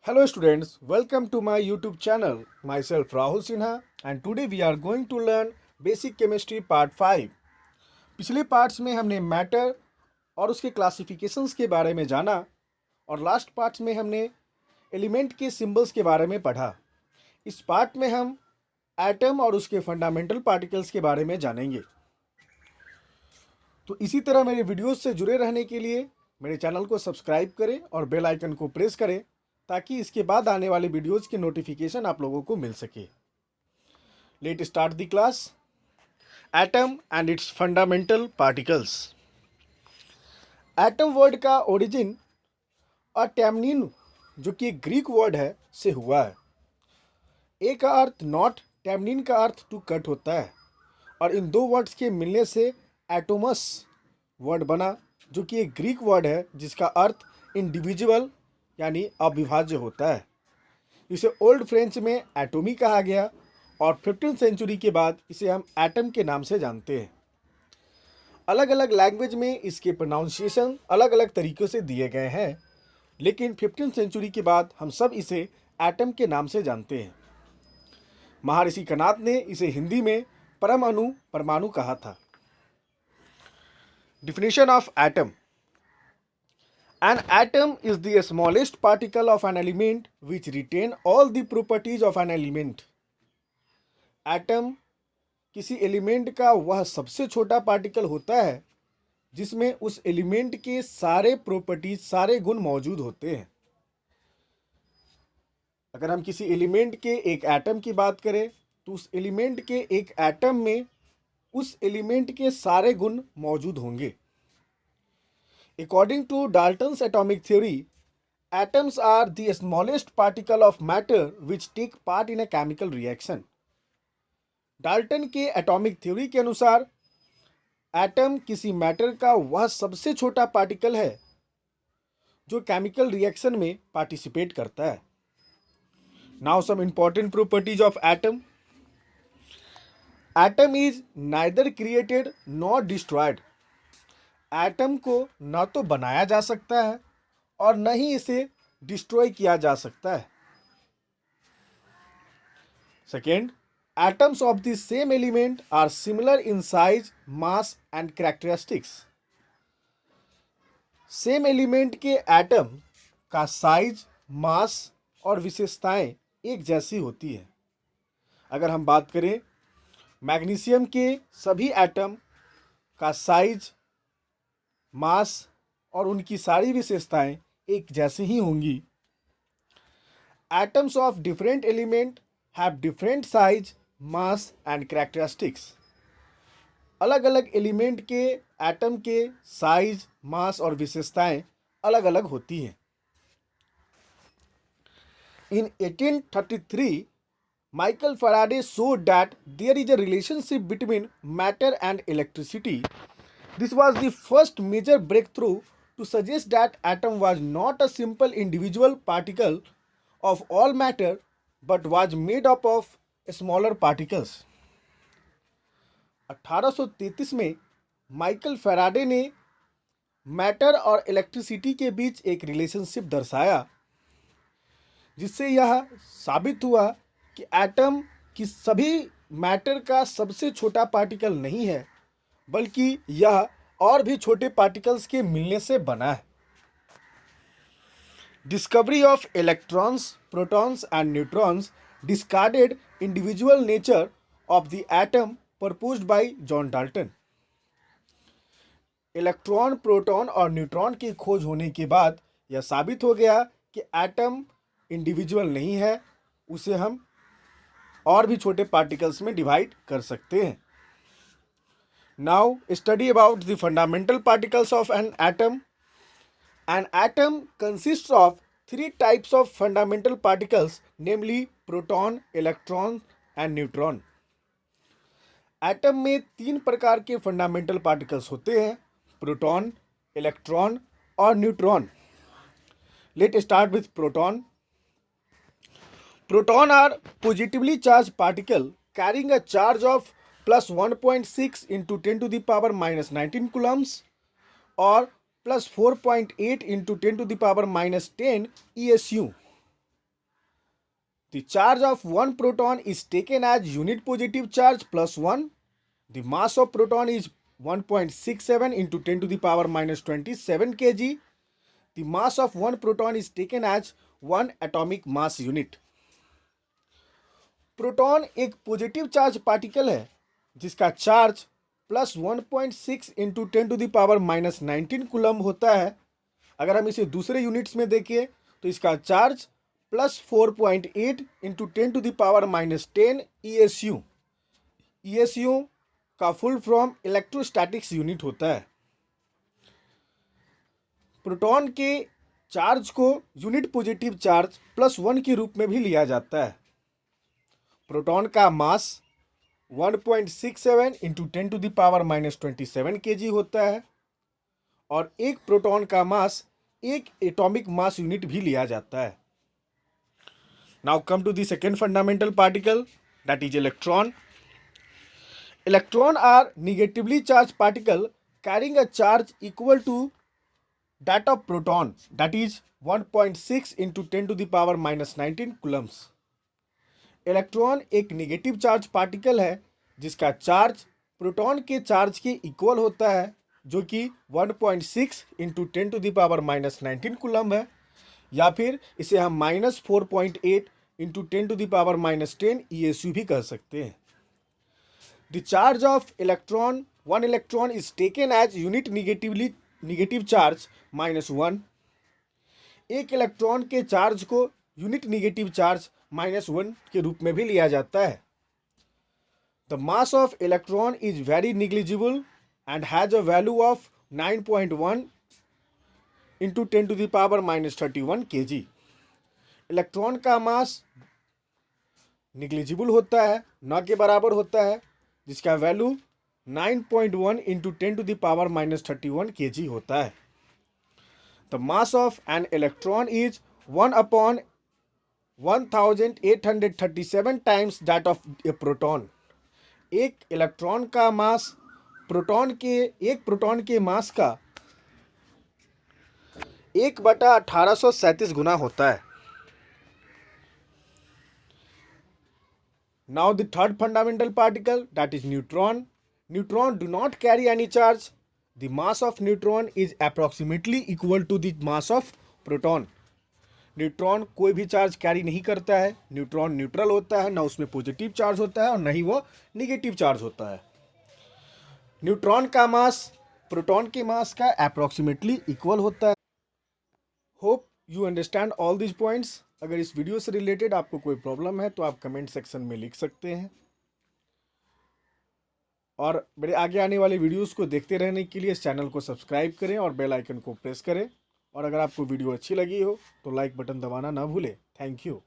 Hello students, welcome to my YouTube channel. Myself Rahul Sinha and today we are going to learn Basic Chemistry Part 5. पिछले parts में हमने matter और उसके classifications के बारे में जाना और लास्ट पार्ट्स में हमने एलिमेंट के सिंबल्स के बारे में पढ़ा। इस पार्ट में हम एटम और उसके फंडामेंटल पार्टिकल्स के बारे में जानेंगे। तो इसी तरह मेरे वीडियोस से जुड़े रहने के लिए मेरे चैनल को सब्सक्राइब करें और बेल आइकन को प्रेस करें ताकि इसके बाद आने वाले वीडियोस की नोटिफिकेशन आप लोगों को मिल सके। Let start the class. Atom and its fundamental particles. Atom word का ओरिजिन अटैमनिन, जो कि एक ग्रीक वर्ड है, से हुआ है। ए का अर्थ नॉट, टैमनिन का अर्थ टू कट होता है और इन दो वर्ड्स के मिलने से एटोमस वर्ड बना, जो कि एक ग्रीक वर्ड है जिसका अर्थ इंडिविजुअल यानी अविभाज्य होता है। इसे ओल्ड फ्रेंच में एटोमी कहा गया और 15वीं सेंचुरी के बाद इसे हम एटम के नाम से जानते हैं। अलग अलग लैंग्वेज में इसके प्रोनाउंसिएशन अलग अलग तरीक़ों से दिए गए हैं, लेकिन 15वीं सेंचुरी के बाद हम सब इसे एटम के नाम से जानते हैं। महर्षि कणाद ने इसे हिंदी में परमाणु परमाणु कहा था। Definition of atom. An atom is the smallest particle of an element which retain all the properties of an element. Atom किसी एलिमेंट का वह सबसे छोटा पार्टिकल होता है जिसमें उस एलिमेंट के सारे प्रॉपर्टीज, सारे गुण मौजूद होते हैं। अगर हम किसी एलिमेंट के एक एटम की बात करें तो उस एलिमेंट के एक एटम में उस एलिमेंट के सारे गुण मौजूद होंगे। According to Dalton's atomic theory, atoms are the smallest particle of matter which take part in a chemical reaction. Dalton के एटॉमिक थ्योरी के अनुसार एटम किसी मैटर का वह सबसे छोटा पार्टिकल है जो केमिकल रिएक्शन में पार्टिसिपेट करता है। Now some important properties of atom. Atom is neither created nor destroyed. Atom को न तो बनाया जा सकता है और न ही इसे डिस्ट्रॉय किया जा सकता है। Second, atoms of the same element are similar in size, mass and characteristics. Same element के एटम का साइज, मास और विशेषताएं एक जैसी होती है। अगर हम बात करें मैग्नीशियम के सभी एटम का साइज, मास और उनकी सारी विशेषताएं एक जैसी ही होंगी। Atoms of different element have different size, mass and characteristics. अलग अलग एलिमेंट के एटम के साइज, मास और विशेषताएं अलग अलग होती हैं। इन 1833 Michael Faraday showed that there is a relationship between matter and electricity. This was the first major breakthrough to suggest that atom was not a simple individual particle of all matter but was made up of smaller particles. 1833 में Michael Faraday ने matter और electricity के बीच एक relationship दर्शाया, जिससे यह साबित हुआ कि एटम की सभी मैटर का सबसे छोटा पार्टिकल नहीं है, बल्कि यह और भी छोटे पार्टिकल्स के मिलने से बना है। Discovery of electrons, protons and neutrons discarded individual nature of the atom proposed by John Dalton. Electron, proton और न्यूट्रॉन की खोज होने के बाद यह साबित हो गया कि एटम इंडिविजुअल नहीं है, उसे हम और भी छोटे पार्टिकल्स में डिवाइड कर सकते हैं। Now study about the fundamental particles of an atom. An atom consists of three types of fundamental particles, namely proton, electron and neutron. Atom में तीन प्रकार के फंडामेंटल पार्टिकल्स होते हैं, प्रोटॉन, इलेक्ट्रॉन और neutron. Let start with proton. Proton are positively charged particle carrying a charge of plus 1.6 into 10 to the power minus 19 coulombs or plus 4.8 into 10 to the power minus 10 ESU. The charge of one proton is taken as unit positive charge plus 1. The mass of proton is 1.67 into 10 to the power minus 27 kg. The mass of one proton is taken as 1 atomic mass unit. Proton एक positive charge particle है जिसका charge plus 1.6 into 10 to the power minus 19 coulomb होता है। अगर हम इसे दूसरे units में देखें तो इसका charge plus 4.8 into 10 to the power minus 10 ESU। ESU का फुल फॉर्म इलेक्ट्रोस्टैटिक्स यूनिट होता है। प्रोटॉन के चार्ज को यूनिट पॉजिटिव चार्ज प्लस 1 के रूप में भी लिया जाता है। प्रोटॉन का mass 1.67 into 10 to the power minus 27 kg होता है और एक प्रोटॉन का मास एक एटॉमिक मास यूनिट भी लिया जाता है। Now come to the second fundamental particle, that is electron. Electron are negatively charged particle carrying a charge equal to that of proton, that is 1.6 into 10 to the power minus 19 coulombs. Electron एक negative charge particle है जिसका charge proton के charge के equal होता है, जो कि 1.6 into 10 to the power minus 19 coulomb है, या फिर इसे हम minus 4.8 into 10 to the power minus 10 ESU भी कह सकते हैं। The charge of electron, one electron is taken as unit negative charge -1। एक इलेक्ट्रॉन के चार्ज को यूनिट नेगेटिव चार्ज -1 के रूप में भी लिया जाता है। The mass of electron is very negligible and has a value of 9.1 into 10 to the power minus 31 kg। Electron का मास निग्लिजिबल होता है, न के बराबर होता है, जिसका value 9.1 into 10 to the power minus 31 kg होता है। The mass of an electron is 1 upon 1837 times that of a proton. एक इलेक्ट्रॉन का मास एक प्रोटॉन के मास का 1/1837 गुना होता है। Now the third fundamental particle, that is neutron. Neutron do not carry any charge. The mass of neutron is approximately equal to the mass of proton. Neutron कोई भी चार्ज कैरी नहीं करता है। न्यूट्रॉन न्यूट्रल होता है, ना उसमें positive charge होता है और ना ही वो निगेटिव चार्ज होता है। न्यूट्रॉन का मास प्रोटॉन के मास का अप्रोक्सीमेटली इक्वल होता है। Hope you understand all this points. अगर इस वीडियो से रिलेटेड आपको कोई प्रॉब्लम है तो आप कमेंट सेक्शन में लिख सकते हैं, और मेरे आगे आने वाले वीडियोस को देखते रहने के लिए इस चैनल को सब्सक्राइब करें और बेल आइकन को प्रेस करें। और अगर आपको वीडियो अच्छी लगी हो तो लाइक बटन दबाना ना भूलें। Thank you.